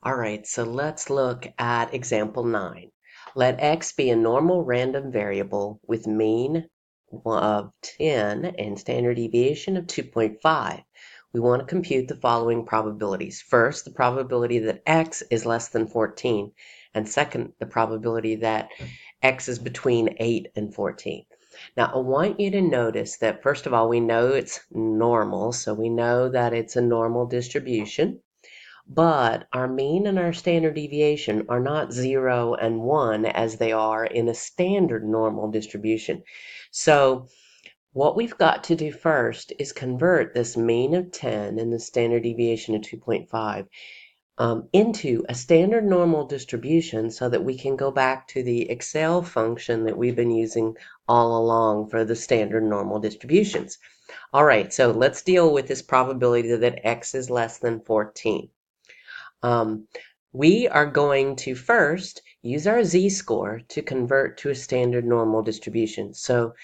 All right, so let's look at example 9. Let x be a normal random variable with mean of 10 and standard deviation of 2.5. We want to compute the following probabilities. First, the probability that x is less than 14, and second, the probability that x is between 8 and 14. Now, I want you to notice that, first of all, we know it's normal, so we know that it's a normal distribution. But our mean and our standard deviation are not 0 and 1 as they are in a standard normal distribution. So what we've got to do first is convert this mean of 10 and the standard deviation of 2.5 into a standard normal distribution so that we can go back to the Excel function that we've been using all along for the standard normal distributions. All right, so let's deal with this probability that x is less than 14. We are going to first use our z-score to convert to a standard normal distribution. So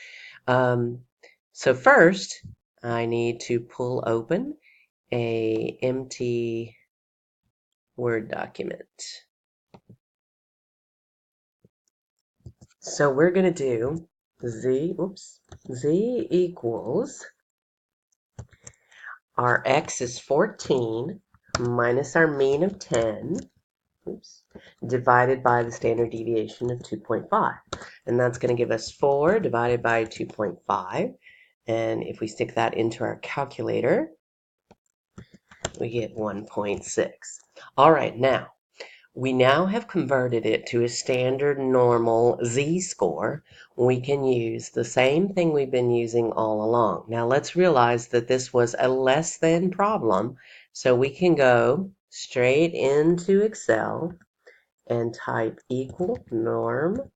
first, I need to pull open a empty Word document. So we're going to do z equals our x is 14 minus our mean of 10, divided by the standard deviation of 2.5. And that's going to give us 4 divided by 2.5. And if we stick that into our calculator, we get 1.6. All right, now, we now have converted it to a standard normal z-score. We can use the same thing we've been using all along. Now let's realize that this was a less than problem, so we can go straight into Excel and type equal norm.s.dist,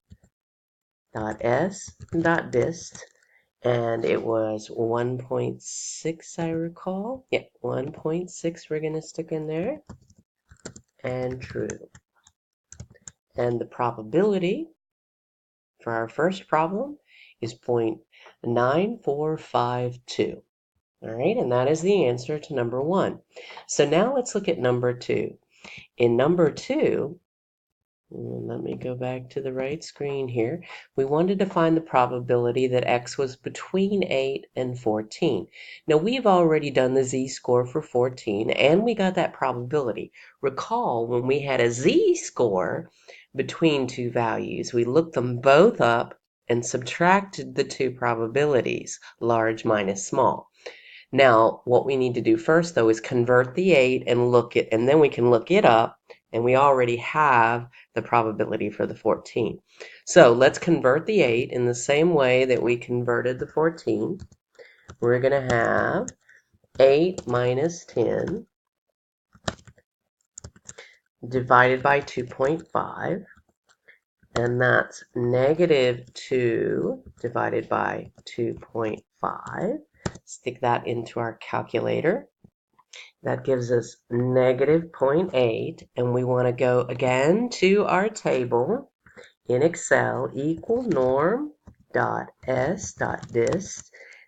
and it was 1.6, I recall. Yeah, 1.6 we're going to stick in there, and true. And the probability for our first problem is 0.9452. All right, and that is the answer to number 1. So now let's look at number 2. In number 2, let me go back to the right screen here. We wanted to find the probability that x was between 8 and 14. Now, we've already done the z-score for 14, and we got that probability. Recall, when we had a z-score between two values, we looked them both up and subtracted the two probabilities, large minus small. Now, what we need to do first, though, is convert the 8 and then we can look it up, and we already have the probability for the 14. So let's convert the 8 in the same way that we converted the 14. We're going to have 8 minus 10 divided by 2.5, and that's negative 2 divided by 2.5. Stick that into our calculator. That gives us negative 0.8, and we want to go again to our table in Excel, equal norm.s.dist,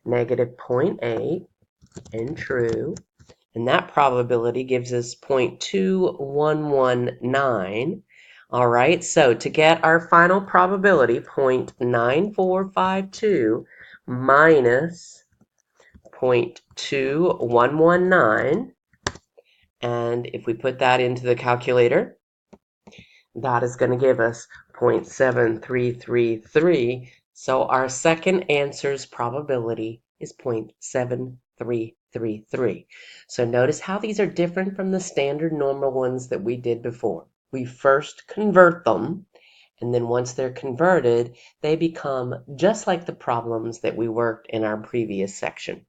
negative 0.8, and true. And that probability gives us 0.2119. All right, so to get our final probability, 0.9452 minus 0.2119, and if we put that into the calculator, that is going to give us 0.7333. So our second answer's probability is 0.7333. So notice how these are different from the standard normal ones that we did before. We first convert them, and then once they're converted, they become just like the problems that we worked in our previous section.